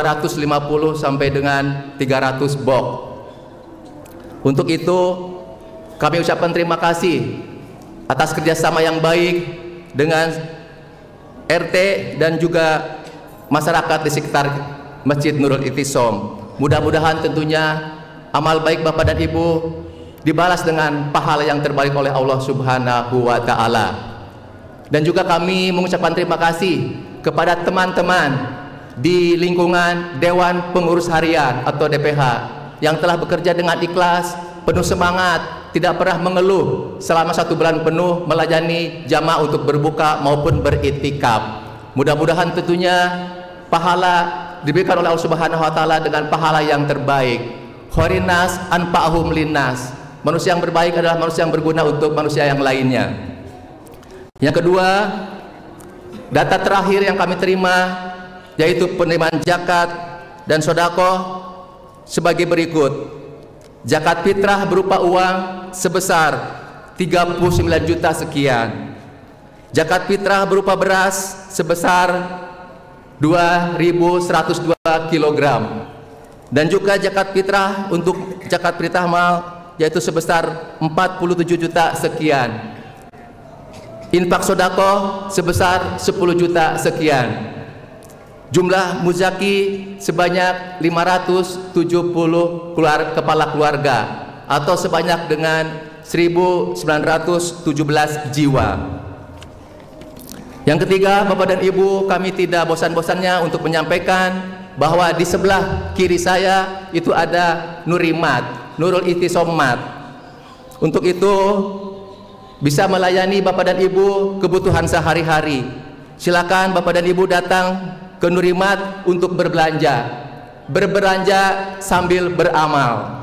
250 sampai dengan 300 box. Untuk itu kami ucapkan terima kasih atas kerjasama yang baik dengan RT dan juga masyarakat di sekitar Masjid Nurul Ittisom. Mudah-mudahan tentunya amal baik Bapak dan Ibu dibalas dengan pahala yang terbaik oleh Allah Subhanahu wa Ta'ala. Dan juga kami mengucapkan terima kasih kepada teman-teman di lingkungan Dewan Pengurus Harian atau DPH yang telah bekerja dengan ikhlas, penuh semangat, tidak pernah mengeluh selama 1 bulan penuh melayani jamaah untuk berbuka maupun beriktikaf. Mudah-mudahan tentunya pahala diberikan oleh Allah Subhanahu wa Ta'ala dengan pahala yang terbaik. Khairinnas anfa'uhum linnas. Manusia yang berbaik adalah manusia yang berguna untuk manusia yang lainnya. Yang kedua, data terakhir yang kami terima yaitu penerimaan zakat dan sedekah sebagai berikut. Zakat fitrah berupa uang sebesar 39 juta sekian. Zakat fitrah berupa beras sebesar 2.102 kg. Dan juga zakat fitrah untuk zakat fitrah mal yaitu sebesar 47 juta sekian. Infak sedekah sebesar 10 juta sekian. Jumlah muzaki sebanyak 570 kepala keluarga atau sebanyak dengan 1917 jiwa. Yang ketiga, Bapak dan Ibu, kami tidak bosan-bosannya untuk menyampaikan bahwa di sebelah kiri saya itu ada Nurimat, Nurul Ittisom. Untuk itu bisa melayani Bapak dan Ibu kebutuhan sehari-hari. Silakan Bapak dan Ibu datang ke Nurimat untuk berbelanja sambil beramal,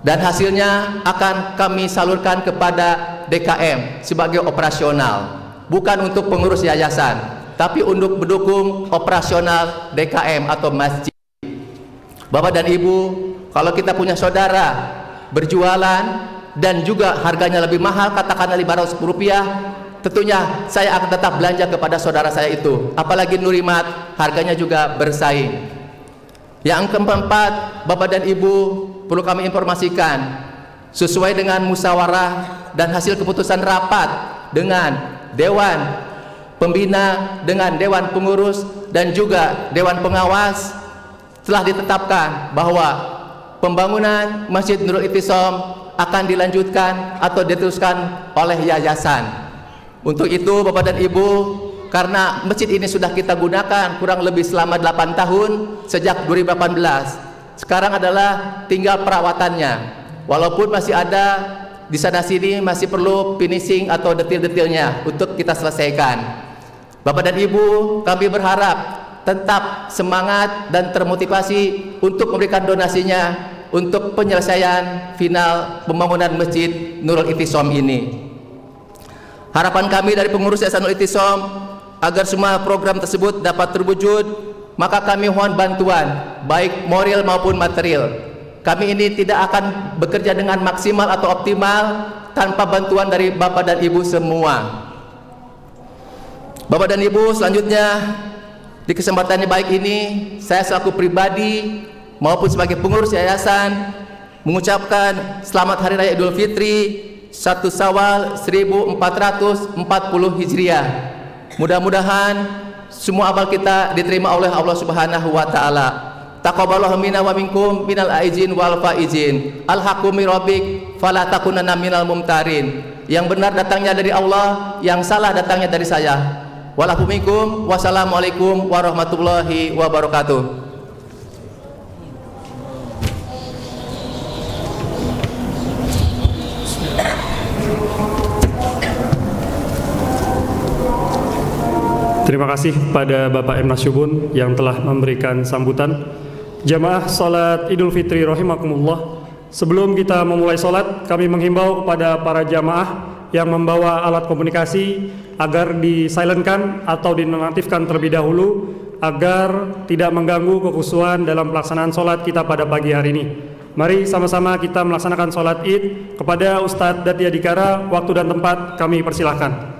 dan hasilnya akan kami salurkan kepada DKM sebagai operasional, bukan untuk pengurus yayasan, tapi untuk mendukung operasional DKM atau masjid. Bapak dan Ibu, kalau kita punya saudara berjualan dan juga harganya lebih mahal, katakanlah Rp500, tentunya saya akan tetap belanja kepada saudara saya itu. Apalagi Nurimat harganya juga bersaing. Yang keempat, Bapak dan Ibu, perlu kami informasikan sesuai dengan musyawarah dan hasil keputusan rapat dengan Dewan Pembina, dengan Dewan Pengurus dan juga Dewan Pengawas, telah ditetapkan bahwa pembangunan Masjid Nurul Ittisom akan dilanjutkan atau diteruskan oleh yayasan. Untuk itu Bapak dan Ibu, karena masjid ini sudah kita gunakan kurang lebih selama 8 tahun sejak 2018, sekarang adalah tinggal perawatannya. Walaupun masih ada di sana sini masih perlu finishing atau detail-detailnya untuk kita selesaikan. Bapak dan Ibu, kami berharap tetap semangat dan termotivasi untuk memberikan donasinya untuk penyelesaian final pembangunan Masjid Nurul Ittisom ini. Harapan kami dari pengurus Yayasan Nurul Ittisom agar semua program tersebut dapat terwujud, maka kami mohon bantuan baik moral maupun material. Kami ini tidak akan bekerja dengan maksimal atau optimal tanpa bantuan dari Bapak dan Ibu semua. Bapak dan Ibu, selanjutnya di kesempatan yang baik ini, saya selaku pribadi maupun sebagai pengurus yayasan mengucapkan selamat Hari Raya Idul Fitri 1 Syawal 1440 Hijriah. Mudah-mudahan semua amal kita diterima oleh Allah Subhanahu wa Ta'ala. Taqabbalallahu minna wa minkum minal aizin wal faizin. Al-haqqu mir rabbik fala takunanna minal mumtarin. Yang benar datangnya dari Allah, yang salah datangnya dari saya. Walakum minkum. Wassalamualaikum warahmatullahi wabarakatuh. Terima kasih kepada Bapak M. Nasyubun yang telah memberikan sambutan. Jamaah salat Idul Fitri rahimakumullah. Sebelum kita memulai salat, kami menghimbau kepada para jamaah yang membawa alat komunikasi agar disilentkan atau dinonaktifkan terlebih dahulu agar tidak mengganggu kekhusyuan dalam pelaksanaan salat kita pada pagi hari ini. Mari sama-sama kita melaksanakan salat Id. Kepada Ustadz Datia Dikara, waktu dan tempat kami persilahkan.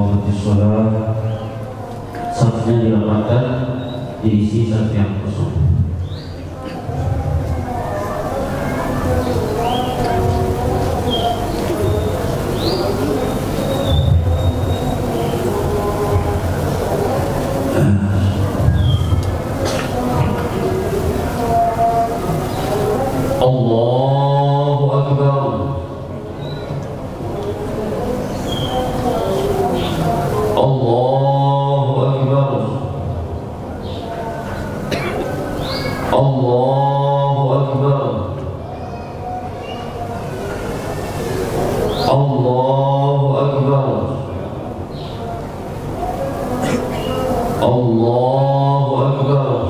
iqamatis shalah, safnya dirapatkan, diisi saf yang kosong. Allahu Akbar. Allahu Akbar. Allahu Akbar. Allahu Akbar. Allahu Akbar.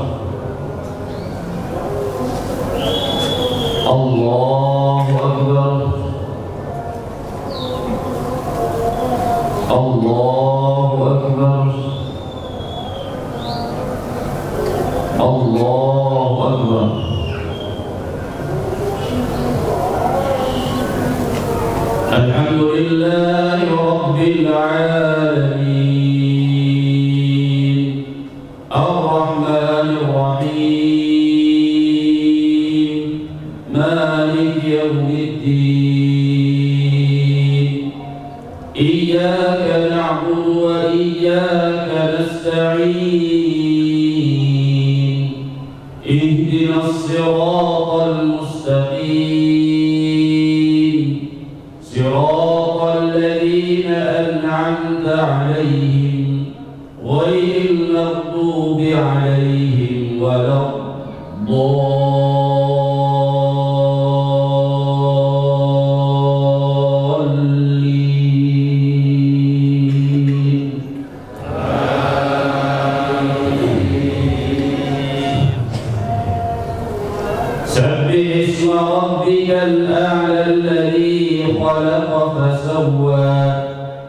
Allahu Akbar. Allahu Akbar. Allahu Akbar. Alhamdulillahi Rabbil Alamin, Ar-Rahmanir Rahim, Malik Yawmiddin. Iyyaka na'budu wa iyyaka nasta'in. Ihdinas siratal mustaqim, siratal ladzina an'amta 'alaihim ghairil maghdubi 'alaihim waladdallin.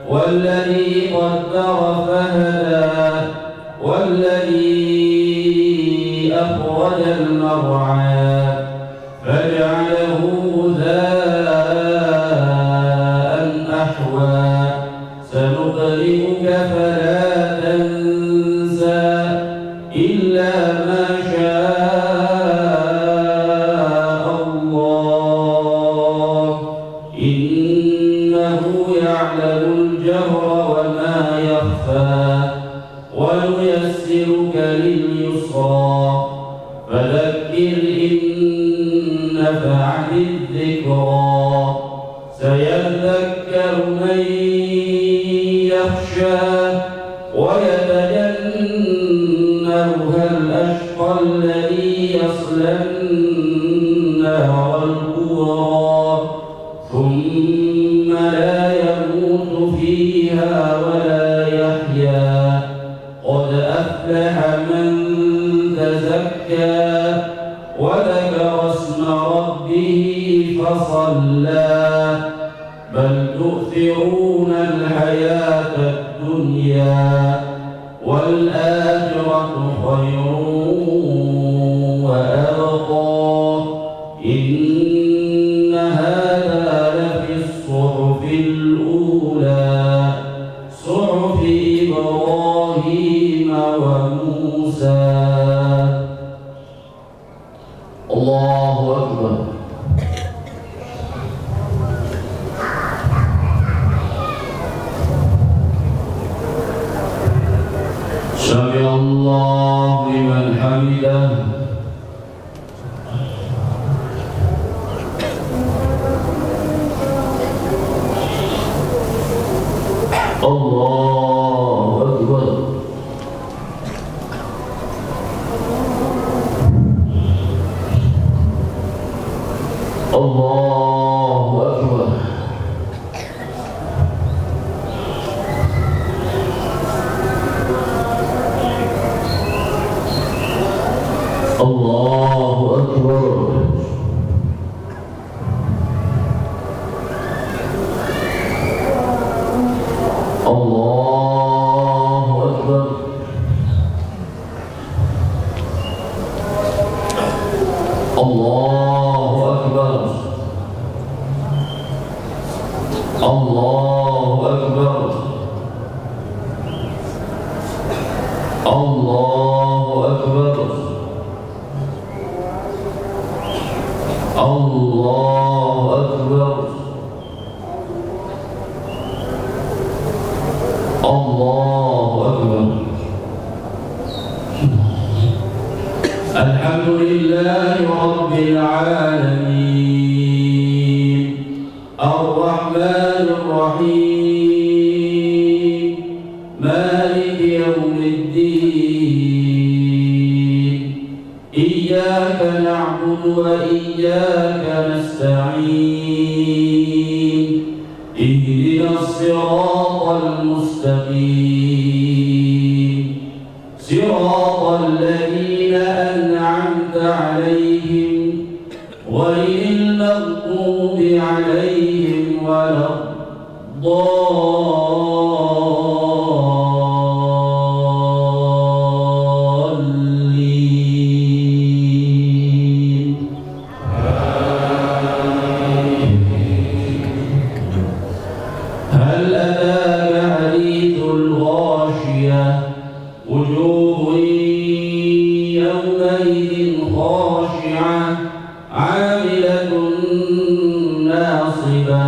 والذي قدر فهدى والذي أخرج المرعى فجعله غثاء أحوى سنقرئك فلا تنسى إلا ما شاء الله إنه يعلم الجهر وما يخفى ونيسرك لليسرى فذكر إن نفعت الذكرى سيذكر من يخشى ويتجنبها الأشقى الذي يصلى النار الكبرى ثم لا يموت فيها ولا يحيا قد أفلح من تزكى وذكر اسم ربه فصلى بل تؤثرون الحياة الدنيا والآخرة خير وأبقى إن هذا لفي الصحف الأولى صحف إبراهيم وموسى. الله أكبر. سمع الله لمن حمده. الله أكبر. الله أكبر. الله أكبر. الله أكبر. الله أكبر. الله أكبر. الله أكبر الله أكبر. الحمد لله رب العالمين الرحمن الرحيم مالك يوم الدين إياك نعبد وإياك نستعين اهدنا الصراط المستقيم صراط الذين أنعمت عليهم غير المغضوب عليهم ولا الضالين. هل أتاك حديث الغاشية وجوه يومئذ خاشعة عاملة ناصبة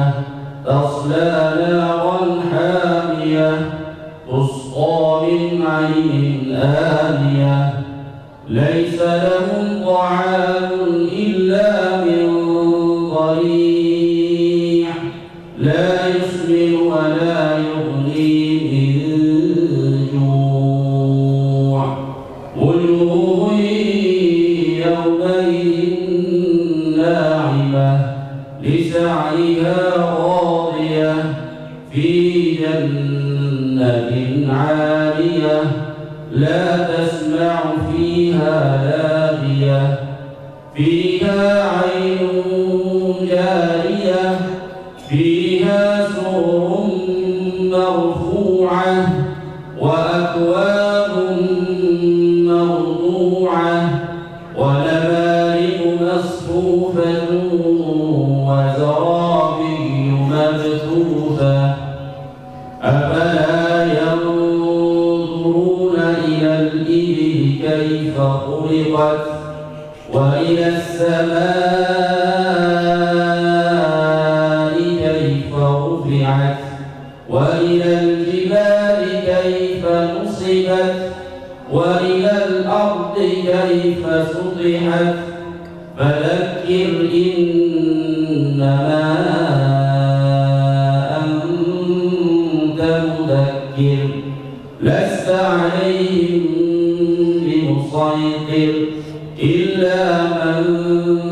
تصلى نارا حامية تسقى من عين آنية ليس لهم طعام إلا من ضريع لا يسمن ولا يغني من جوع وجوه يومئذ ناعمة لسعيها راضية في جنة عالية لا تسمع فيها لاغية فيها عين جارية فيها سرر مرفوعة وأكواب موضوعة ونمارق مصفوفة وزرابي مبثوثة أفلا ينظرون إلى الإبل كيف خلقت وإلى السماء كيف رفعت وإلى الجبال كيف نصبت وإلى الأرض كيف سطحت فذكر إنما أنت مذكر لست عليهم بمسيطر إلا من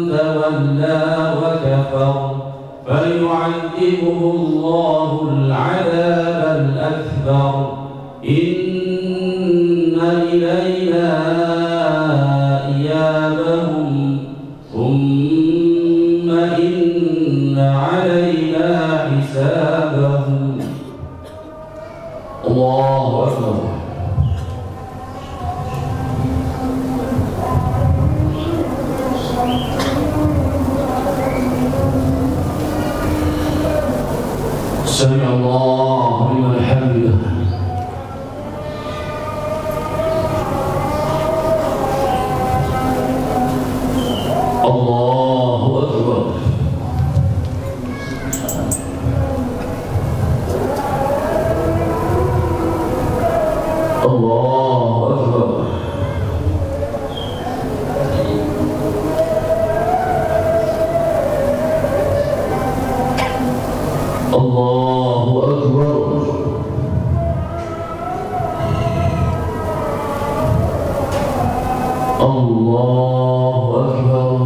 تولى وكفر فيعذبه الله العذاب الأكبر إن إلينا إيابهم ثم إن علينا حسابهم. الله أكبر. سمع الله لمن حمده. الله أكبر. الله أكبر. الله أكبر. الله أكبر.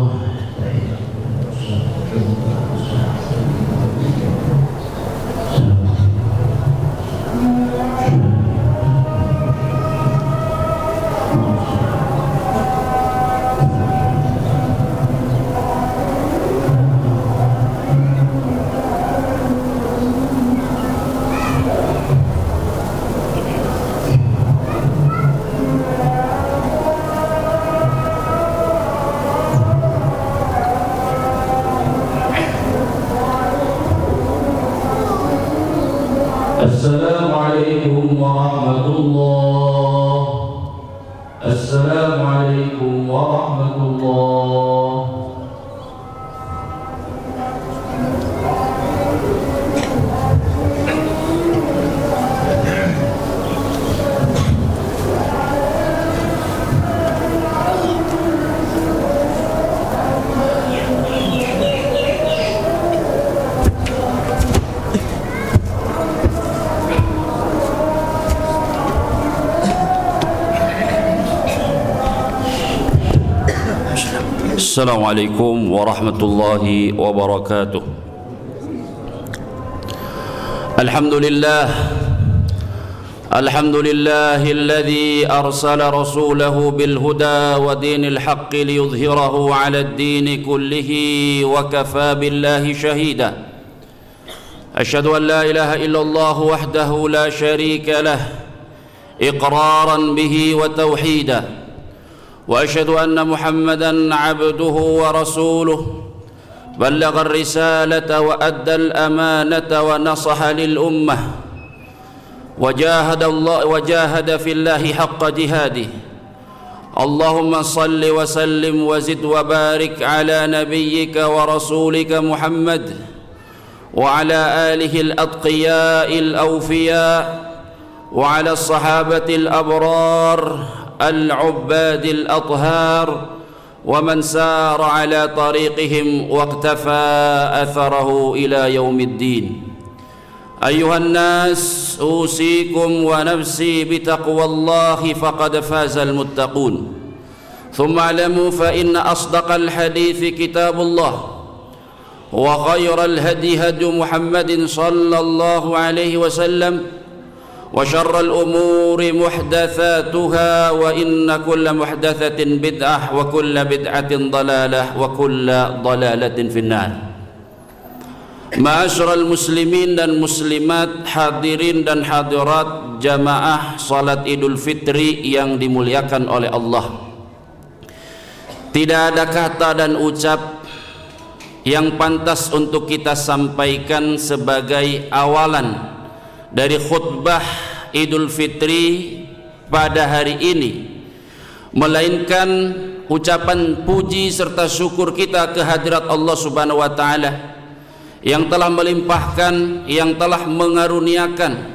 السلام عليكم ورحمة الله. السلام عليكم ورحمة الله. Assalamualaikum warahmatullahi wabarakatuh. Alhamdulillahilladzi arsala rasulahu bil huda wa dinil haqqi liyudhhirahu 'alad dini kullihi wa kafaa billahi shahida. Asyhadu an la ilaha illallah wahdahu la syarika lah iqraran bihi wa tauhida. وأشهد أن محمدًا عبده ورسوله بلغ الرسالة وأدى الأمانة ونصح للأمة وجاهد في الله حق جهاده. اللهم صل وسلم وزد وبارك على نبيك ورسولك محمد وعلى آله الأتقياء الأوفياء وعلى الصحابة الأبرار العباد الأطهار ومن سار على طريقهم واقتفى أثره إلى يوم الدين. أيها الناس أوصيكم ونفسي بتقوى الله فقد فاز المتقون. ثم اعلموا فإن أصدق الحديث كتاب الله وخير الهدي هدي محمد صلى الله عليه وسلم وشر الأمور محدثاتها وإن كل محدثة بدعة وكل بدعة ضلالة وكل ضلالة في النار. Ma'asyiral muslimin dan muslimat, hadirin dan hadirat jamaah salat Idul Fitri yang dimuliakan oleh Allah. Tidak ada kata dan ucap yang pantas untuk kita sampaikan sebagai awalan dari khutbah Idul Fitri pada hari ini, melainkan ucapan puji serta syukur kita kehadirat Allah Subhanahu wa taala yang telah melimpahkan, yang telah mengaruniakan,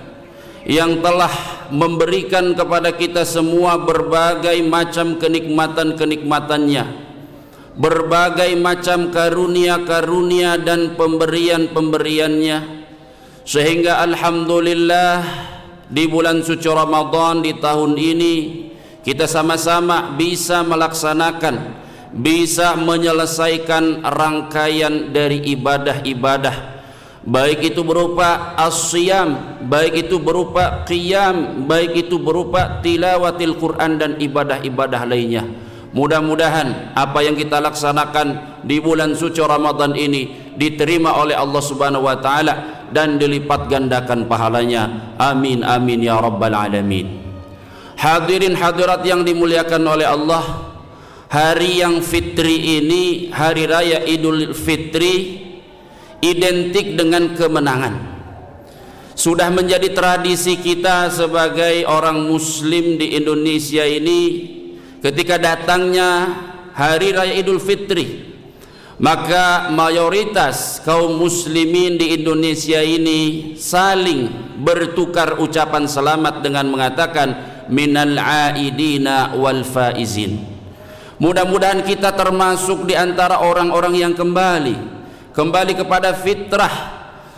yang telah memberikan kepada kita semua berbagai macam kenikmatan-kenikmatannya, berbagai macam karunia-karunia dan pemberian-pemberiannya, sehingga alhamdulillah di bulan suci Ramadan di tahun ini kita sama-sama bisa melaksanakan, bisa menyelesaikan rangkaian dari ibadah-ibadah, baik itu berupa as-siyam, baik itu berupa qiyam, baik itu berupa tilawatil Quran dan ibadah-ibadah lainnya. Mudah-mudahan apa yang kita laksanakan di bulan suci Ramadan ini diterima oleh Allah Subhanahu wa taala dan dilipat gandakan pahalanya. Amin amin ya rabbal alamin. Hadirin hadirat yang dimuliakan oleh Allah, hari yang fitri ini, hari raya Idul Fitri, identik dengan kemenangan. Sudah menjadi tradisi kita sebagai orang muslim di Indonesia ini, ketika datangnya hari raya Idul Fitri, maka mayoritas kaum muslimin di Indonesia ini saling bertukar ucapan selamat dengan mengatakan minal aidina wal faizin. Mudah-mudahan kita termasuk di antara orang-orang yang kembali kepada fitrah,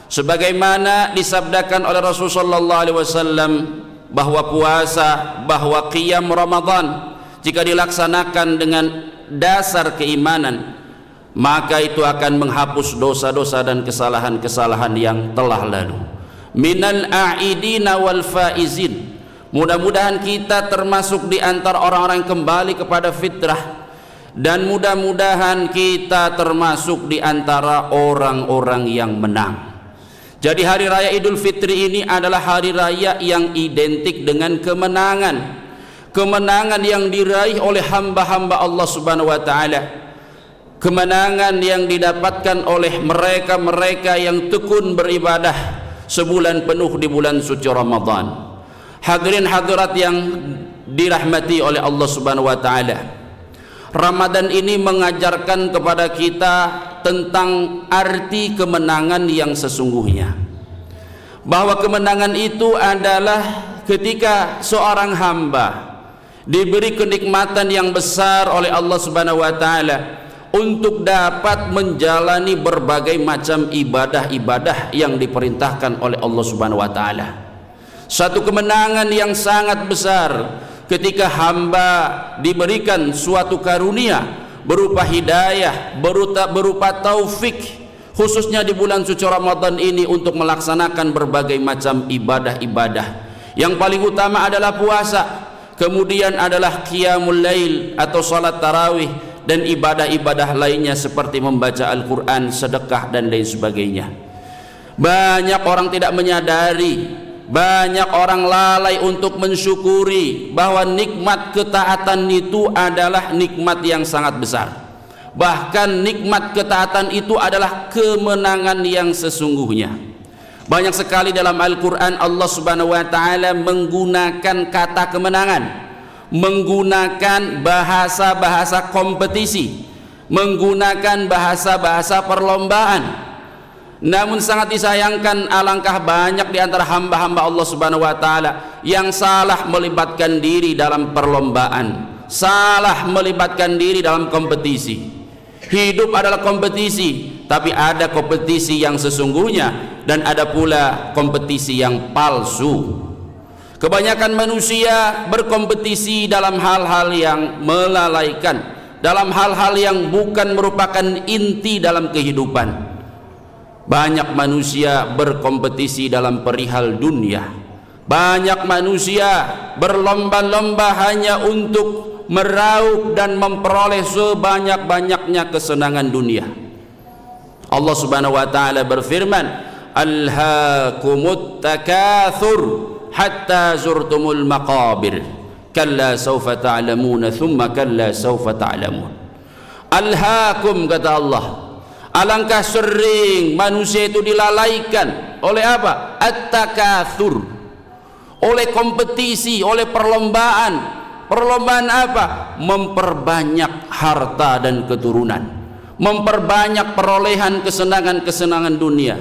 sebagaimana disabdakan oleh Rasulullah sallallahu alaihi wasallam bahwa puasa, bahwa qiyam Ramadan jika dilaksanakan dengan dasar keimanan, maka itu akan menghapus dosa-dosa dan kesalahan-kesalahan yang telah lalu. Minal a'idina wal faizin. Mudah-mudahan kita termasuk di antara orang-orang yang kembali kepada fitrah, dan mudah-mudahan kita termasuk di antara orang-orang yang menang. Jadi hari raya Idul Fitri ini adalah hari raya yang identik dengan kemenangan. Kemenangan yang diraih oleh hamba-hamba Allah Subhanahu wa taala. Kemenangan yang didapatkan oleh mereka-mereka yang tekun beribadah sebulan penuh di bulan suci Ramadan. Hadirin hadirat yang dirahmati oleh Allah Subhanahu wa taala, Ramadan ini mengajarkan kepada kita tentang arti kemenangan yang sesungguhnya. Bahwa kemenangan itu adalah ketika seorang hamba diberi kenikmatan yang besar oleh Allah Subhanahu wa taala untuk dapat menjalani berbagai macam ibadah-ibadah yang diperintahkan oleh Allah Subhanahu wa taala. Satu kemenangan yang sangat besar ketika hamba diberikan suatu karunia berupa hidayah, berupa taufik, khususnya di bulan suci Ramadan ini untuk melaksanakan berbagai macam ibadah-ibadah. Yang paling utama adalah puasa, kemudian adalah qiyamul lail atau salat tarawih, dan ibadah-ibadah lainnya seperti membaca Al-Quran, sedekah, dan lain sebagainya. Banyak orang tidak menyadari, banyak orang lalai untuk mensyukuri bahwa nikmat ketaatan itu adalah nikmat yang sangat besar. Bahkan nikmat ketaatan itu adalah kemenangan yang sesungguhnya. Banyak sekali dalam Al-Quran Allah Subhanahu wa Ta'ala menggunakan kata kemenangan, menggunakan bahasa-bahasa kompetisi, menggunakan bahasa-bahasa perlombaan. Namun sangat disayangkan, alangkah banyak di antara hamba-hamba Allah Subhanahu wa Ta'ala yang salah melibatkan diri dalam perlombaan, salah melibatkan diri dalam kompetisi. Hidup adalah kompetisi, tapi ada kompetisi yang sesungguhnya dan ada pula kompetisi yang palsu. Kebanyakan manusia berkompetisi dalam hal-hal yang melalaikan, dalam hal-hal yang bukan merupakan inti dalam kehidupan. Banyak manusia berkompetisi dalam perihal dunia. Banyak manusia berlomba-lomba hanya untuk meraup dan memperoleh sebanyak-banyaknya kesenangan dunia. Allah Subhanahu wa Ta'ala berfirman, alhaakumut takathur hatta zurtumul maqabir kalla sawfa ta'lamuna thumma kalla sawfa ta'lamun. Alhaakum, kata Allah, alangkah sering manusia itu dilalaikan oleh apa? At-takathur, oleh kompetisi, oleh perlombaan. Perlombaan apa? Memperbanyak harta dan keturunan, memperbanyak perolehan kesenangan-kesenangan dunia.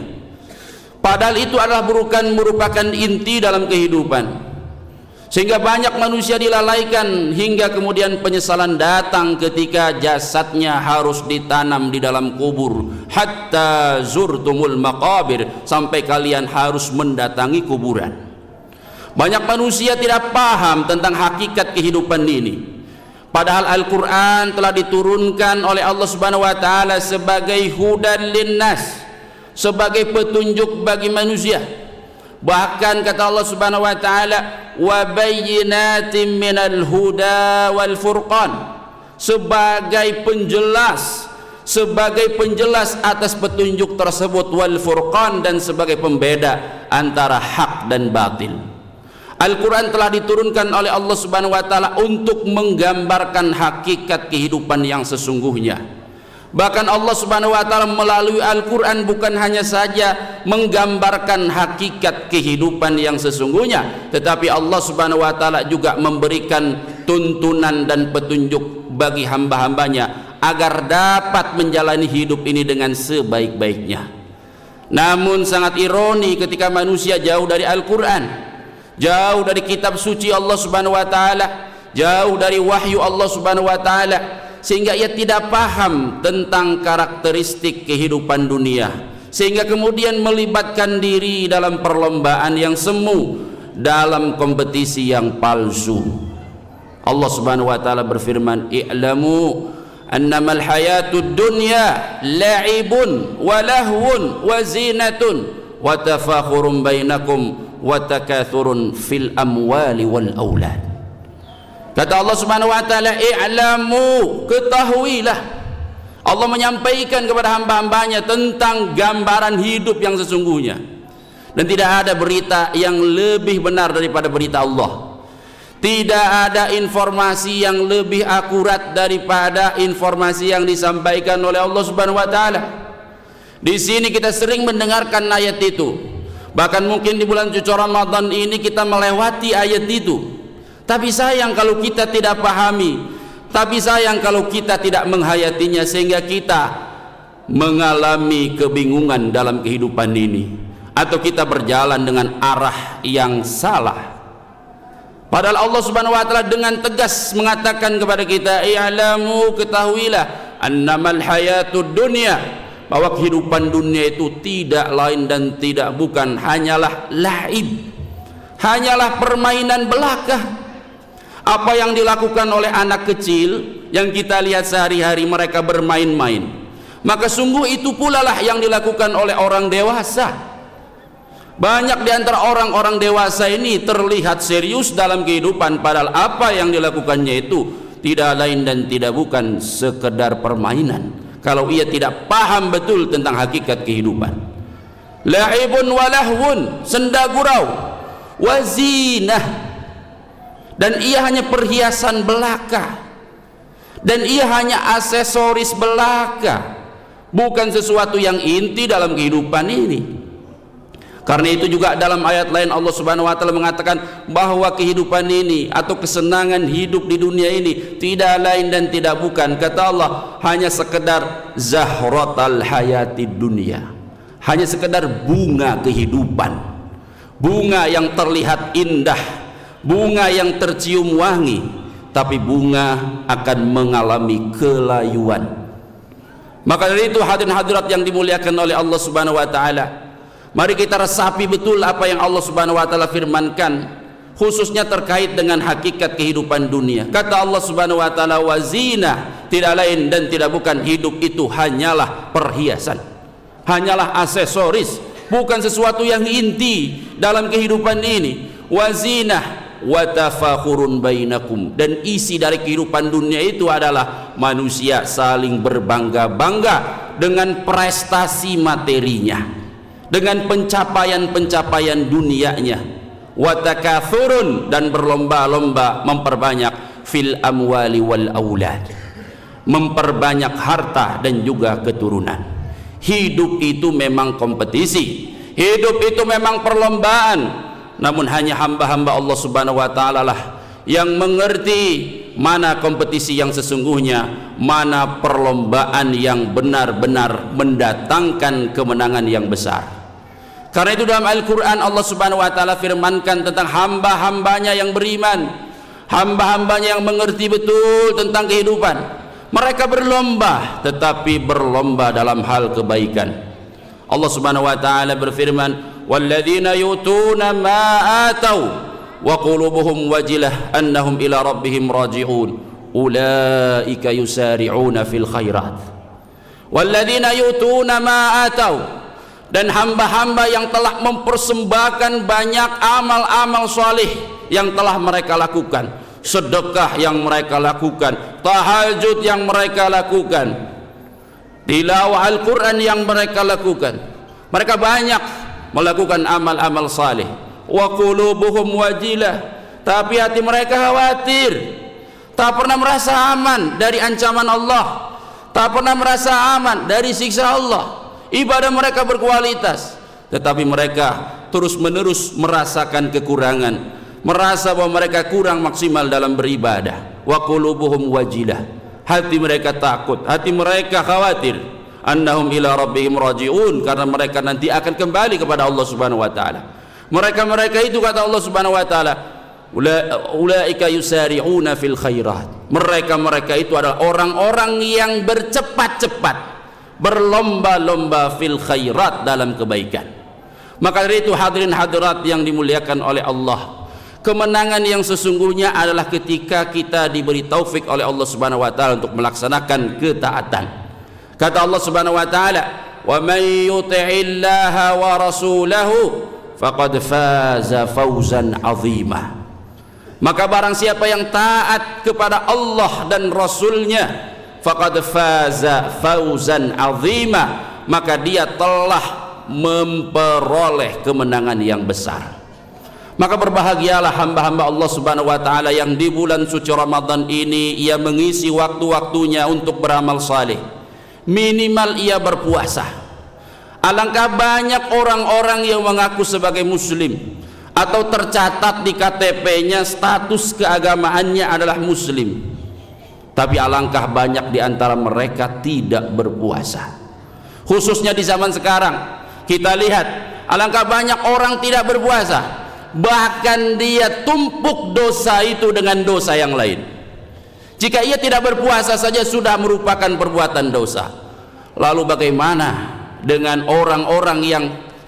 Padahal itu adalah merupakan inti dalam kehidupan. Sehingga banyak manusia dilalaikan hingga kemudian penyesalan datang ketika jasadnya harus ditanam di dalam kubur. Hatta zurtumul maqabir, sampai kalian harus mendatangi kuburan. Banyak manusia tidak paham tentang hakikat kehidupan ini. Padahal Al-Quran telah diturunkan oleh Allah Subhanahu wa Ta'ala sebagai hudan linnas, sebagai petunjuk bagi manusia. Bahkan kata Allah Subhanahu wa Ta'ala, wa bayyinatin minal huda wal furqan, sebagai penjelas atas petunjuk tersebut, wal furqan, dan sebagai pembeda antara hak dan batil. Al-Quran telah diturunkan oleh Allah Subhanahu wa Ta'ala untuk menggambarkan hakikat kehidupan yang sesungguhnya. Bahkan Allah Subhanahu wa Ta'ala melalui Al-Quran bukan hanya saja menggambarkan hakikat kehidupan yang sesungguhnya, tetapi Allah Subhanahu wa Ta'ala juga memberikan tuntunan dan petunjuk bagi hamba-hambanya agar dapat menjalani hidup ini dengan sebaik-baiknya. Namun sangat ironi ketika manusia jauh dari Al-Quran, jauh dari kitab suci Allah Subhanahu wa Ta'ala, jauh dari wahyu Allah Subhanahu wa Ta'ala, sehingga ia tidak paham tentang karakteristik kehidupan dunia, sehingga kemudian melibatkan diri dalam perlombaan yang semu, dalam kompetisi yang palsu. Allah Subhanahu wa Ta'ala berfirman, i'lamu annamal hayatud dunya la'ibun wa lahwun wa zinatun wa tafakhurun bainakum wa takathurun fil amwali wal aulad. Kata Allah Subhanahu wa Ta'ala, i'lamu, ketahuilah. Allah menyampaikan kepada hamba-hambanya tentang gambaran hidup yang sesungguhnya, dan tidak ada berita yang lebih benar daripada berita Allah. Tidak ada informasi yang lebih akurat daripada informasi yang disampaikan oleh Allah Subhanahu wa Ta'ala. Di sini kita sering mendengarkan ayat itu. Bahkan mungkin di bulan suci Ramadan ini kita melewati ayat itu. Tapi sayang kalau kita tidak pahami, tapi sayang kalau kita tidak menghayatinya, sehingga kita mengalami kebingungan dalam kehidupan ini, atau kita berjalan dengan arah yang salah. Padahal Allah Subhanahu wa Ta'ala dengan tegas mengatakan kepada kita, i'lamu, ketahuilah, annamal hayatud dunya, bahwa kehidupan dunia itu tidak lain dan tidak bukan hanyalah laib, hanyalah permainan belaka. Apa yang dilakukan oleh anak kecil yang kita lihat sehari-hari mereka bermain-main, maka sungguh itu pula lah yang dilakukan oleh orang dewasa. Banyak di antara orang-orang dewasa ini terlihat serius dalam kehidupan, padahal apa yang dilakukannya itu tidak lain dan tidak bukan sekedar permainan kalau ia tidak paham betul tentang hakikat kehidupan. La'ibun walahwun, senda gurau, wazinah, dan ia hanya perhiasan belaka, dan ia hanya aksesoris belaka, bukan sesuatu yang inti dalam kehidupan ini. Karena itu juga dalam ayat lain Allah Subhanahu wa taala mengatakan bahwa kehidupan ini atau kesenangan hidup di dunia ini tidak lain dan tidak bukan, kata Allah, hanya sekedar zahratal hayatid dunia, hanya sekedar bunga kehidupan, bunga yang terlihat indah, bunga yang tercium wangi, tapi bunga akan mengalami kelayuan. Maka dari itu hadirin hadirat yang dimuliakan oleh Allah Subhanahu wa taala, mari kita resapi betul apa yang Allah Subhanahu wa taala firmankan, khususnya terkait dengan hakikat kehidupan dunia. Kata Allah Subhanahu wa taala, wazina, tidak lain dan tidak bukan hidup itu hanyalah perhiasan, hanyalah aksesoris, bukan sesuatu yang inti dalam kehidupan ini. Wazinah wa tafakhurun bainakum, dan isi dari kehidupan dunia itu adalah manusia saling berbangga-bangga dengan prestasi materinya, dengan pencapaian-pencapaian dunianya. Wa takathurun, dan berlomba-lomba memperbanyak fil amwali wal aulad, memperbanyak harta dan juga keturunan. Hidup itu memang kompetisi, hidup itu memang perlombaan, namun hanya hamba-hamba Allah Subhanahu wa taala lah yang mengerti mana kompetisi yang sesungguhnya, mana perlombaan yang benar-benar mendatangkan kemenangan yang besar. Karena itu dalam Al-Quran Allah Subhanahu wa taala firmankan tentang hamba-hambanya yang beriman, hamba-hambanya yang mengerti betul tentang kehidupan. Mereka berlomba, tetapi berlomba dalam hal kebaikan. Allah Subhanahu wa taala berfirman, walladzina yutuna ma atau wa qulubuhum wajilah annahum ila rabbihim raji'un ulaika yusari'una fil khairat. Walladzina yutuna ma atau, dan hamba-hamba yang telah mempersembahkan banyak amal-amal salih yang telah mereka lakukan, sedekah yang mereka lakukan, tahajud yang mereka lakukan, tilawah Al-Quran yang mereka lakukan. Mereka banyak melakukan amal-amal salih. Wa qulubuhum wajilah, tapi hati mereka khawatir, tak pernah merasa aman dari ancaman Allah, tak pernah merasa aman dari siksa Allah. Ibadah mereka berkualitas, tetapi mereka terus-menerus merasakan kekurangan, merasa bahwa mereka kurang maksimal dalam beribadah. Wa qulubuhum wajilah, hati mereka takut, hati mereka khawatir, annahum ila rabbihim raji'un, karena mereka nanti akan kembali kepada Allah Subhanahu wa taala. Mereka itu, kata Allah Subhanahu wa taala, ulaika yusari'una fil khairat, mereka itu adalah orang-orang yang bercepat-cepat, berlomba-lomba fil khairat, dalam kebaikan. Maka dari itu hadirin hadirat yang dimuliakan oleh Allah, kemenangan yang sesungguhnya adalah ketika kita diberi taufik oleh Allah Subhanahu wa taala untuk melaksanakan ketaatan. Kata Allah Subhanahu wa taala, wa may yuti'illaha wa rasulahu faqad faza fawzan 'azima. Maka barang siapa yang taat kepada Allah dan Rasulnya, faqad faza fawzan 'azima, maka dia telah memperoleh kemenangan yang besar. Maka berbahagialah hamba-hamba Allah Subhanahu wa taala yang di bulan suci Ramadan ini ia mengisi waktu-waktunya untuk beramal saleh. Minimal ia berpuasa. Alangkah banyak orang-orang yang mengaku sebagai muslim atau tercatat di KTP-nya status keagamaannya adalah muslim, tapi alangkah banyak di antara mereka tidak berpuasa. Khususnya di zaman sekarang kita lihat alangkah banyak orang tidak berpuasa, bahkan dia tumpuk dosa itu dengan dosa yang lain. Jika ia tidak berpuasa saja sudah merupakan perbuatan dosa, lalu bagaimana dengan orang-orang yang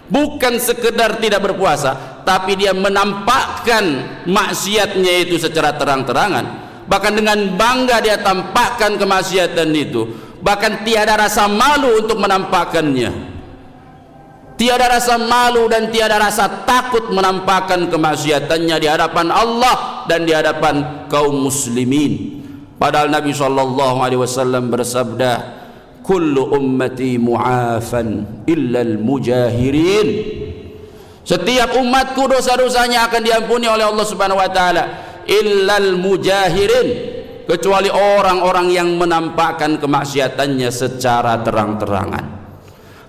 bukan sekedar tidak berpuasa, tapi dia menampakkan maksiatnya itu secara terang-terangan? bahkan dengan bangga dia tampakkan kemaksiatan itu, bahkan tiada rasa malu untuk menampakkannya. Tiada rasa malu dan tiada rasa takut menampakkan kemaksiatannya di hadapan Allah dan di hadapan kaum muslimin. Padahal Nabi SAW bersabda, kullu ummati mu'afan illal mujahirin. Setiap umatku dosa-dosanya akan diampuni oleh Allah Subhanahu wa taala, illal mujahirin, kecuali orang-orang yang menampakkan kemaksiatannya secara terang-terangan.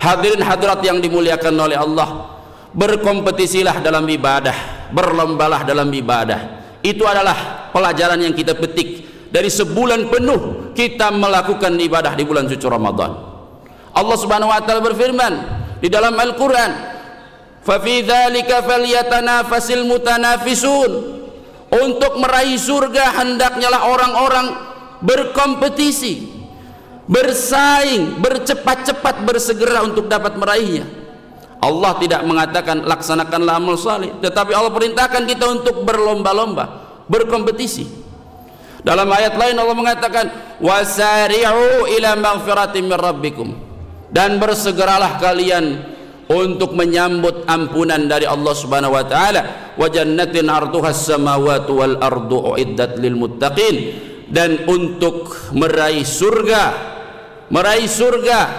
Hadirin hadirat yang dimuliakan oleh Allah, berkompetisilah dalam ibadah, berlombalah dalam ibadah. Itu adalah pelajaran yang kita petik dari sebulan penuh kita melakukan ibadah di bulan suci Ramadan. Allah Subhanahu wa taala berfirman di dalam Al-Qur'an, "Fa fi dzalika falyatanafasil mutanafisun." Untuk meraih surga hendaknya orang-orang berkompetisi, bersaing, bercepat-cepat, bersegera untuk dapat meraihnya. Allah tidak mengatakan laksanakanlah amal saleh, tetapi Allah perintahkan kita untuk berlomba-lomba, berkompetisi. Dalam ayat lain Allah mengatakan, wasari'u ila maghfiratin min rabbikum, dan bersegeralah kalian untuk menyambut ampunan dari Allah Subhanahu wa taala, wa jannatin arduhas samawati wal ardu uiddat lil muttaqin, dan untuk meraih surga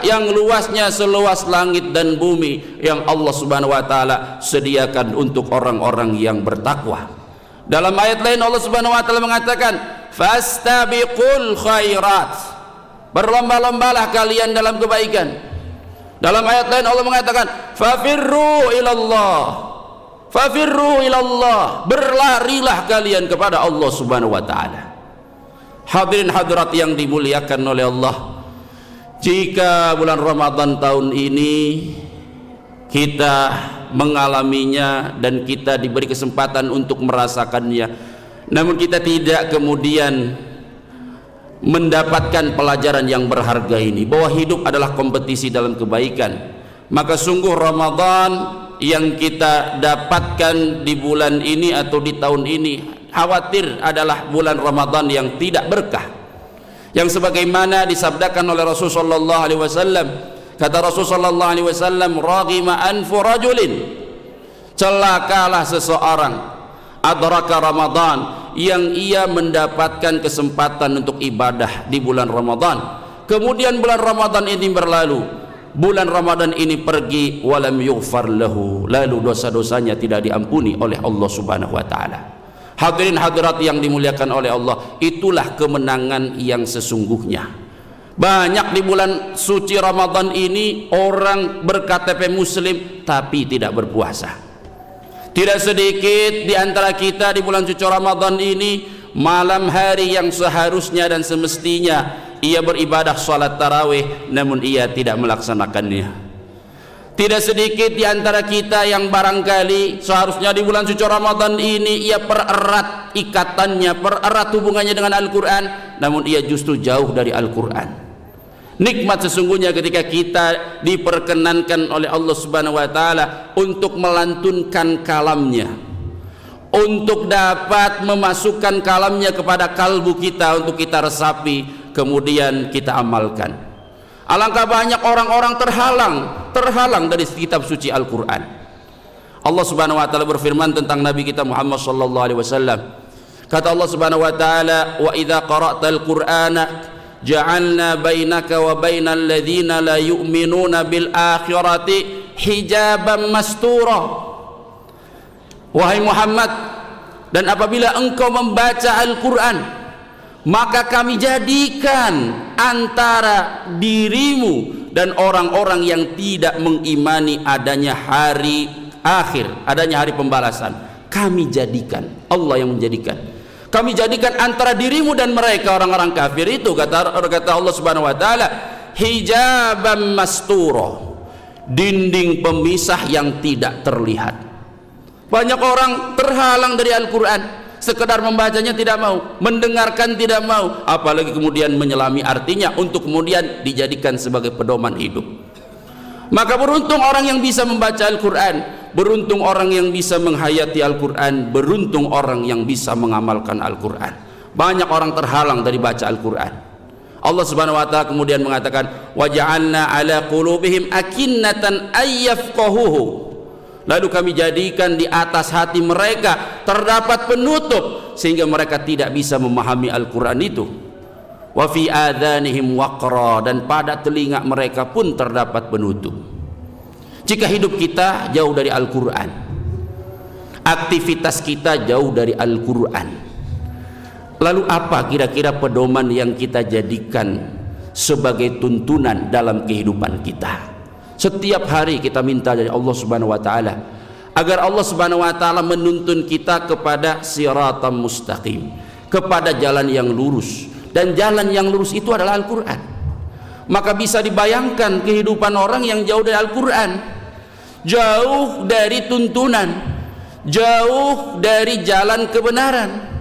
yang luasnya seluas langit dan bumi yang Allah Subhanahu wa taala sediakan untuk orang-orang yang bertakwa. Dalam ayat lain Allah Subhanahu wa taala mengatakan, fastabiqul khairat, berlomba-lombalah kalian dalam kebaikan. Dalam ayat lain Allah mengatakan, fafirru ilallah, berlarilah kalian kepada Allah Subhanahu wa taala. Hadirin hadirat yang dimuliakan oleh Allah, jika bulan Ramadan tahun ini kita mengalaminya dan kita diberi kesempatan untuk merasakannya, namun kita tidak kemudian mendapatkan pelajaran yang berharga ini, bahwa hidup adalah kompetisi dalam kebaikan, maka sungguh Ramadan yang kita dapatkan di bulan ini atau di tahun ini khawatir adalah bulan Ramadan yang tidak berkah, yang sebagaimana disabdakan oleh Rasulullah sallallahu alaihi wasallam. Kata Rasulullah sallallahu alaihi wasallam, raghima anfu rajulin, celakalah seseorang adraka Ramadan, yang ia mendapatkan kesempatan untuk ibadah di bulan Ramadan, kemudian bulan Ramadan ini berlalu, bulan Ramadan ini pergi, walam yughfar lahu, lalu dosa-dosanya tidak diampuni oleh Allah Subhanahu wa taala. Hadirin hadirat yang dimuliakan oleh Allah, itulah kemenangan yang sesungguhnya. Banyak di bulan suci Ramadan ini orang berKTP muslim tapi tidak berpuasa. Tidak sedikit di antara kita di bulan suci Ramadan ini, malam hari yang seharusnya dan semestinya ia beribadah salat tarawih, namun ia tidak melaksanakannya. Tidak sedikit di antara kita yang barangkali seharusnya di bulan suci Ramadan ini ia pererat ikatannya, pererat hubungannya dengan Al-Quran, namun ia justru jauh dari Al-Quran. Nikmat sesungguhnya ketika kita diperkenankan oleh Allah Subhanahu wa taala untuk melantunkan kalamnya, untuk dapat memasukkan kalamnya kepada kalbu kita untuk kita resapi, kemudian kita amalkan. Alangkah banyak orang-orang terhalang dari kitab suci Al-Quran. Allah Subhanahu wa taala berfirman tentang Nabi kita Muhammad sallallahu alaihi wasallam. Kata Allah Subhanahu wa taala, wa idza qara'tal Qur'ana ja'alna bainaka wa bainal ladzina la yu'minuna bil akhirati hijaban mastura. Wahai Muhammad, dan apabila engkau membaca Al-Quran, maka kami jadikan antara dirimu dan orang-orang yang tidak mengimani adanya hari akhir, adanya hari pembalasan. Kami jadikan, Allah yang menjadikan, kami jadikan antara dirimu dan mereka orang-orang kafir itu, kata Allah Subhanahu wa taala, hijaban mastura, dinding pemisah yang tidak terlihat. Banyak orang terhalang dari Al-Quran, sekedar membacanya tidak mau, mendengarkan tidak mau, apalagi kemudian menyelami artinya untuk kemudian dijadikan sebagai pedoman hidup. Maka beruntung orang yang bisa membaca Al-Quran, beruntung orang yang bisa menghayati Al-Quran, beruntung orang yang bisa mengamalkan Al-Quran. Banyak orang terhalang dari baca Al-Quran. Allah Subhanahu wa taala kemudian mengatakan, wa ja'alna ala qulubihim akinnatan ayyafqahuhu. Lalu kami jadikan di atas hati mereka terdapat penutup sehingga mereka tidak bisa memahami Al-Quran itu. Wa fi adhanihim waqra, dan pada telinga mereka pun terdapat penutup. Jika hidup kita jauh dari Al-Quran, aktivitas kita jauh dari Al-Quran, lalu apa kira-kira pedoman yang kita jadikan sebagai tuntunan dalam kehidupan kita? Setiap hari kita minta dari Allah Subhanahu wa taala agar Allah Subhanahu wa taala menuntun kita kepada siratal mustaqim, kepada jalan yang lurus, dan jalan yang lurus itu adalah Al-Qur'an. Maka bisa dibayangkan kehidupan orang yang jauh dari Al-Qur'an, jauh dari tuntunan, jauh dari jalan kebenaran.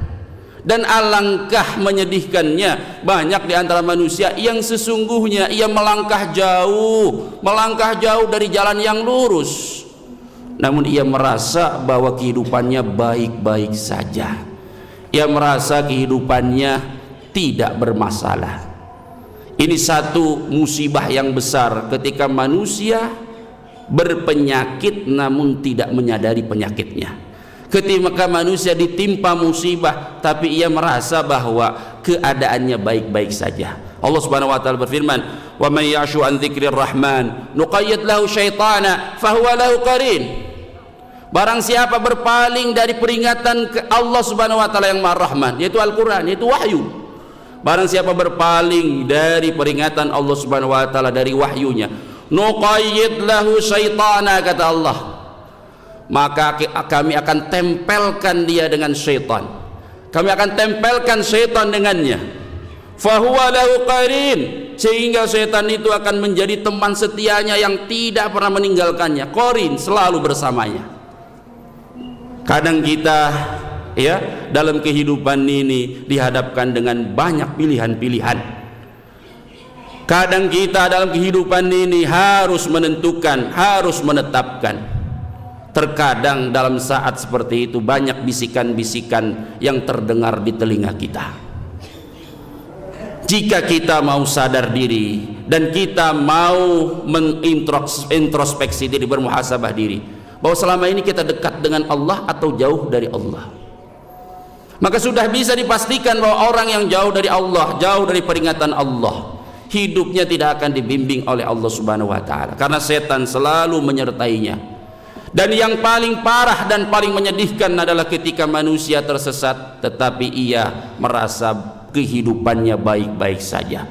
Dan alangkah menyedihkannya, banyak di antara manusia yang sesungguhnya ia melangkah jauh dari jalan yang lurus, namun ia merasa bahwa kehidupannya baik-baik saja. Ia merasa kehidupannya tidak bermasalah. Ini satu musibah yang besar ketika manusia berpenyakit namun tidak menyadari penyakitnya. Ketika manusia ditimpa musibah tapi ia merasa bahwa keadaannya baik-baik saja. Allah Subhanahu wa taala berfirman, "Wa may ya'shu an dzikrir rahman nuqayyid lahu syaitana fahuwa lahu qarin." Barang siapa berpaling dari peringatan ke Allah Subhanahu wa taala yang Maha Rahman, yaitu Al-Qur'an, yaitu wahyu. Barang siapa berpaling dari peringatan Allah Subhanahu wa taala, dari wahyunya, nuqayyid lahu syaitana, kata Allah, maka kami akan tempelkan dia dengan syaitan. Kami akan tempelkan syaitan dengannya. Fahuwa lahu qarin, sehingga syaitan itu akan menjadi teman setianya yang tidak pernah meninggalkannya. Qarin, selalu bersamanya. Kadang kita dalam kehidupan ini dihadapkan dengan banyak pilihan-pilihan. Kadang kita dalam kehidupan ini harus menentukan, harus menetapkan. Terkadang dalam saat seperti itu banyak bisikan-bisikan yang terdengar di telinga kita. Jika kita mau sadar diri dan kita mau mengintrospeksi diri, bermuhasabah diri, bahwa selama ini kita dekat dengan Allah atau jauh dari Allah, maka sudah bisa dipastikan bahwa orang yang jauh dari Allah, jauh dari peringatan Allah, hidupnya tidak akan dibimbing oleh Allah Subhanahu wa taala, karena setan selalu menyertainya. Dan yang paling parah dan paling menyedihkan adalah ketika manusia tersesat tetapi ia merasa kehidupannya baik-baik saja.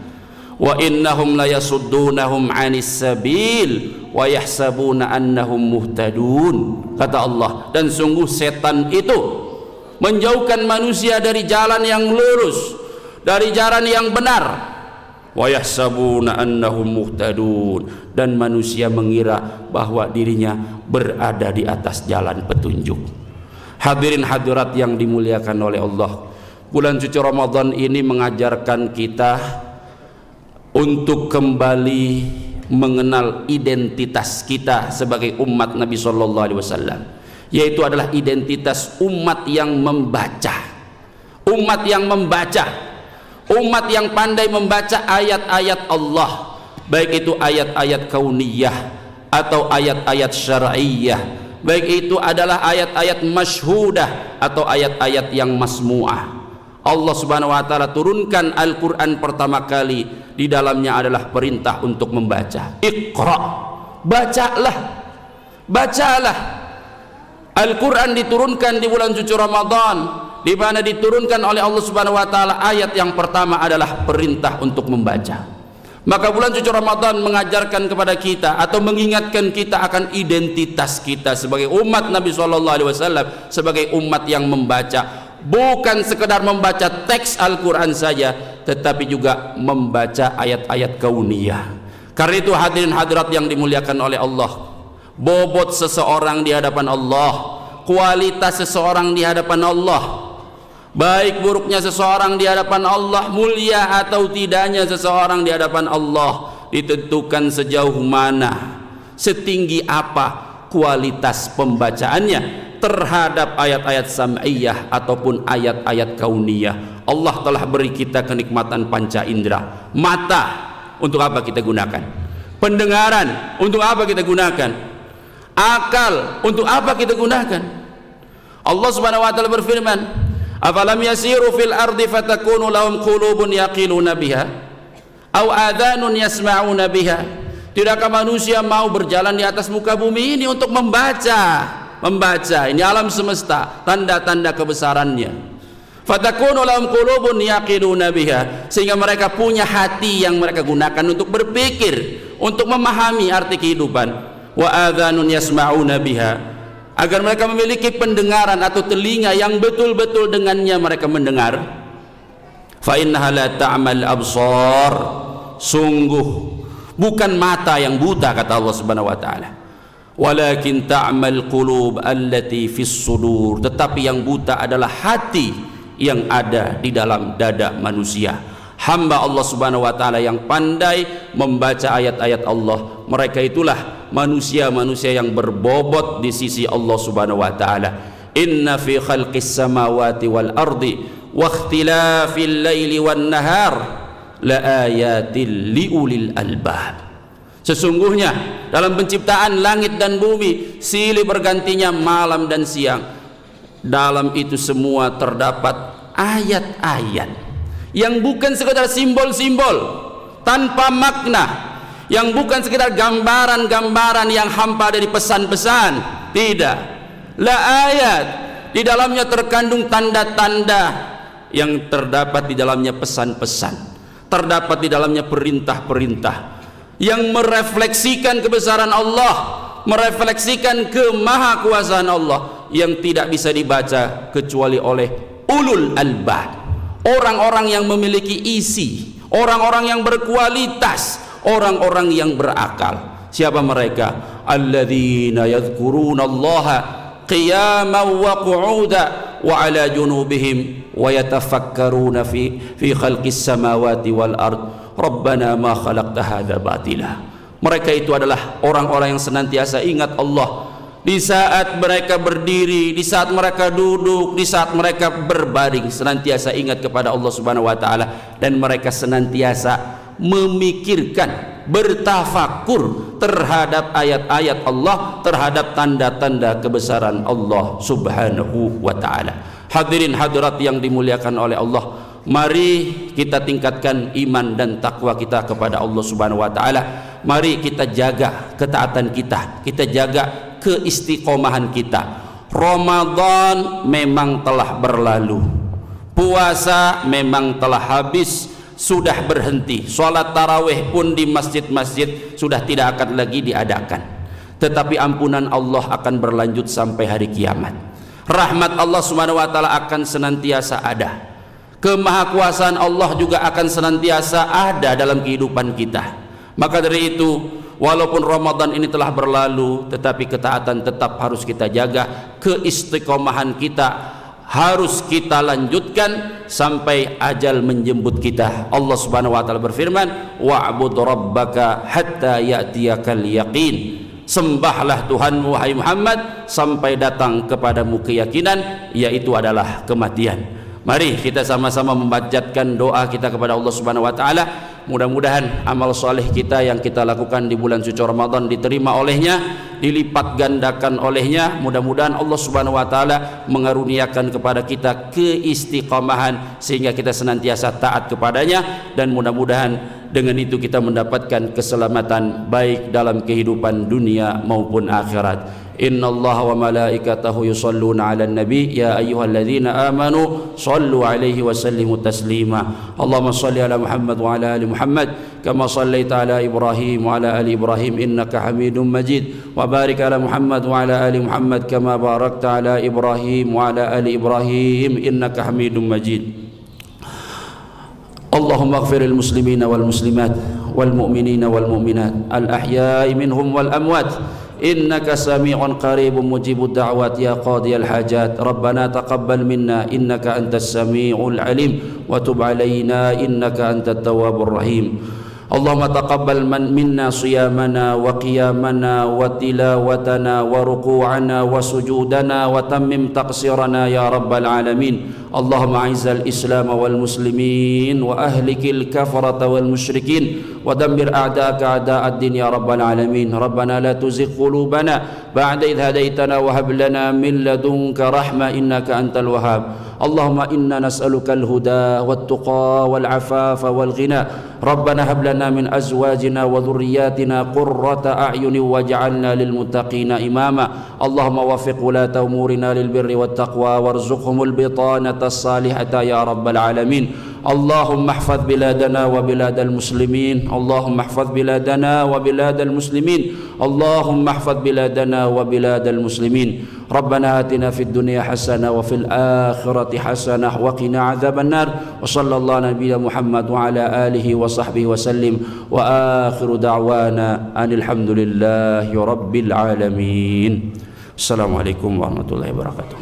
Wa innahum la yasuddunahum 'anis sabil wa yahsabuna annahum muhtadun, kata Allah, dan sungguh setan itu menjauhkan manusia dari jalan yang lurus, dari jalan yang benar. Wa yahsabuna annahum muhtadun, dan manusia mengira bahwa dirinya berada di atas jalan petunjuk. Hadirin hadirat yang dimuliakan oleh Allah, bulan suci Ramadan ini mengajarkan kita untuk kembali mengenal identitas kita sebagai umat Nabi sallallahu alaihi wasallam, yaitu adalah identitas umat yang membaca, umat yang membaca, umat yang pandai membaca ayat-ayat Allah, baik itu ayat-ayat kauniyah atau ayat-ayat syar'iyah, baik itu adalah ayat-ayat masyhudah atau ayat-ayat yang masmu'ah. Allah Subhanahu wa taala turunkan Al-Qur'an pertama kali, di dalamnya adalah perintah untuk membaca. Iqra, bacalah, bacalah. Al-Qur'an diturunkan di bulan suci Ramadan, di mana diturunkan oleh Allah Subhanahu wa taala ayat yang pertama adalah perintah untuk membaca. Maka bulan suci Ramadan mengajarkan kepada kita atau mengingatkan kita akan identitas kita sebagai umat Nabi sallallahu alaihi wasallam, sebagai umat yang membaca, bukan sekedar membaca teks Al-Qur'an saja, tetapi juga membaca ayat-ayat kauniyah. Karena itu hadirin hadirat yang dimuliakan oleh Allah, bobot seseorang di hadapan Allah, kualitas seseorang di hadapan Allah, baik buruknya seseorang di hadapan Allah, mulia atau tidaknya seseorang di hadapan Allah, ditentukan sejauh mana, setinggi apa kualitas pembacaannya, terhadap ayat-ayat sam'iyah ataupun ayat-ayat kauniyah. Allah telah beri kita kenikmatan panca indera. Mata, untuk apa kita gunakan? Pendengaran, untuk apa kita gunakan? Akal, untuk apa kita gunakan? Allah Subhanahu wa taala berfirman, "Afalam yasiru fil ardi fatakunu lahum qulubun yaqiluna biha aw adhanun yasma'una biha." Tidakkah manusia mau berjalan di atas muka bumi ini untuk membaca ini alam semesta, tanda-tanda kebesarannya. Fatakunu lahum qulubun yaqiluna biha, sehingga mereka punya hati yang mereka gunakan untuk berpikir, untuk memahami arti kehidupan. Wa adhanun yasma'una biha, agar mereka memiliki pendengaran atau telinga yang betul-betul dengannya mereka mendengar. Fa innaha la ta'mal absar, sungguh bukan mata yang buta, kata Allah Subhanahu wa taala. Walakin ta'mal qulub allati fis sudur, tetapi yang buta adalah hati yang ada di dalam dada manusia. Hamba Allah Subhanahu wa taala yang pandai membaca ayat-ayat Allah, mereka itulah manusia-manusia yang berbobot di sisi Allah Subhanahu wa taala. Inna fi khalqis samawati wal ardi wa ikhtilafil laili wan nahar la ayatil liulil albab. Sesungguhnya dalam penciptaan langit dan bumi, silih bergantinya malam dan siang, dalam itu semua terdapat ayat-ayat yang bukan sekedar simbol-simbol tanpa makna, yang bukan sekedar gambaran-gambaran yang hampa dari pesan-pesan. Tidak, la ayat, di dalamnya terkandung tanda-tanda, yang terdapat di dalamnya pesan-pesan, terdapat di dalamnya perintah-perintah yang merefleksikan kebesaran Allah, merefleksikan kemahakuasaan Allah, yang tidak bisa dibaca kecuali oleh ulul albab, orang-orang yang memiliki isi, orang-orang yang berkualitas, orang-orang yang berakal. Siapa mereka? Alladzina yadhkurunallaha qiyaman wa qu'udan wa ala junubihim wa yatafakkaruna fi khalqis samawati wal ard. Rabbana ma khalaqta hadza batila. Mereka itu adalah orang-orang yang senantiasa ingat Allah di saat mereka berdiri, di saat mereka duduk, di saat mereka berbaring, senantiasa ingat kepada Allah Subhanahu wa taala, dan mereka senantiasa memikirkan, bertafakur terhadap ayat-ayat Allah, terhadap tanda-tanda kebesaran Allah Subhanahu wa taala. Hadirin hadirat yang dimuliakan oleh Allah, mari kita tingkatkan iman dan takwa kita kepada Allah Subhanahu wa taala. Mari kita jaga ketaatan kita, kita jaga keistiqomahan kita. Ramadan memang telah berlalu, puasa memang telah habis, sudah berhenti. Salat tarawih pun di masjid-masjid sudah tidak akan lagi diadakan. Tetapi ampunan Allah akan berlanjut sampai hari kiamat. Rahmat Allah Subhanahu wa taala akan senantiasa ada. Kemahakuasaan Allah juga akan senantiasa ada dalam kehidupan kita. Maka dari itu, walaupun Ramadan ini telah berlalu, tetapi ketaatan tetap harus kita jaga. Keistiqomahan kita harus kita lanjutkan sampai ajal menjemput kita. Allah Subhanahu wa taala berfirman, wa'bud rabbaka hatta ya'tiyakal yaqin. Sembahlah Tuhanmu wahai Muhammad sampai datang kepadamu keyakinan, yaitu adalah kematian. Mari kita sama-sama memanjatkan doa kita kepada Allah Subhanahu wa taala. Mudah-mudahan amal soleh kita yang kita lakukan di bulan suci Ramadan diterima olehnya, dilipat gandakan olehnya. Mudah-mudahan Allah Subhanahu wa taala mengaruniakan kepada kita keistiqomahan sehingga kita senantiasa taat kepadanya, dan mudah-mudahan dengan itu kita mendapatkan keselamatan baik dalam kehidupan dunia maupun akhirat. Innallaha wa malaikatahu yusholluna 'alan nabi ya ayyuhalladzina amanu shallu 'alaihi wa sallimu taslima. Allahumma shalli ala Muhammad wa ala ali Muhammad kama shallaita ala Ibrahim wa ala ali Ibrahim innaka Hamidum Majid, wa barik ala Muhammad wa ala ali Muhammad kama barakta ala Ibrahim wa ala ali Ibrahim innaka Hamidum Majid. Allahumma ighfiril muslimina wal muslimat wal mu'minina wal mu'minat al ahya'i minhum wal amwat innaka sami'un qaribun mujibud da'wat ya qadiyal hajat. Rabbana taqabbal minna innaka antas sami'ul alim wa tub alaina innaka antat tawwabur rahim. اللهم تقبل منا صيامنا وقيامنا وتلاوتنا وركوعنا وسجودنا وتمم تقصيرنا يا رب العالمين. اللهم أعز الإسلام والمسلمين وأهلك الكفرة والمشركين ودمر أعداءك أعداء الدين يا رب العالمين. ربنا لا تزغ قلوبنا بعد إذ هديتنا وهب لنا من لدنك رحمة إنك أنت الوهاب. اللهم إنا نسألك الهدى والتقى والعفاف والغنى. ربنا هب لنا من أزواجنا وذرياتنا قرة أعين واجعلنا للمتقين إماما. اللهم وفق ولاة أمورنا للبر والتقوى وارزقهم البطانة الصالحة يا رب العالمين. اللهم احفظ بلادنا وبلاد المسلمين. اللهم احفظ بلادنا وبلاد المسلمين. اللهم احفظ بلادنا وبلاد المسلمين. ربنا آتنا في الدنيا حسنة وفي الآخرة حسنة وقنا عذاب النار. وصلى الله على نبينا محمد وعلى آله وصحبه وسلم وآخر دعوانا أن الحمد لله رب العالمين. السلام عليكم ورحمة الله وبركاته.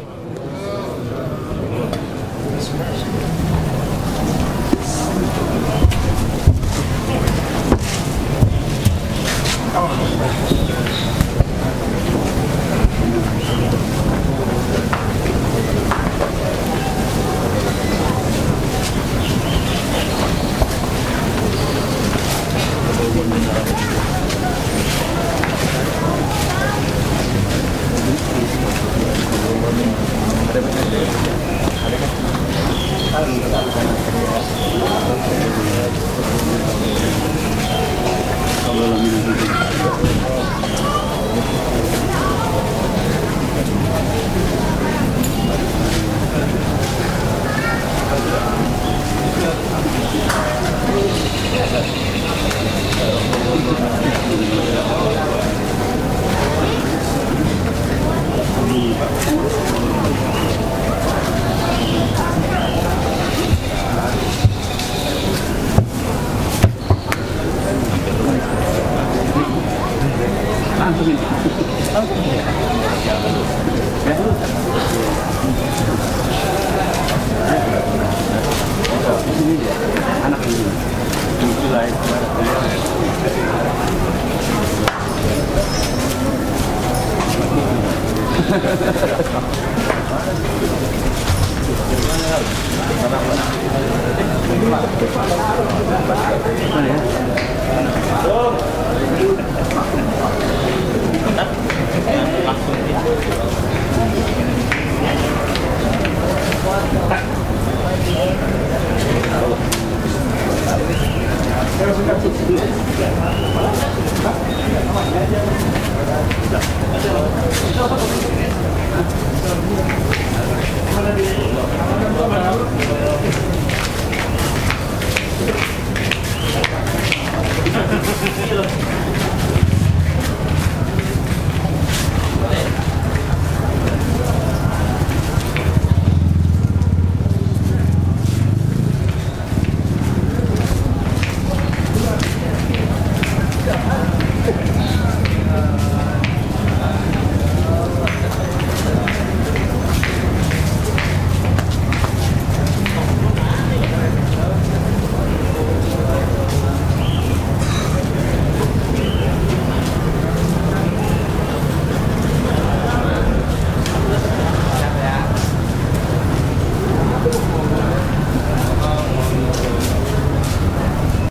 Thank you.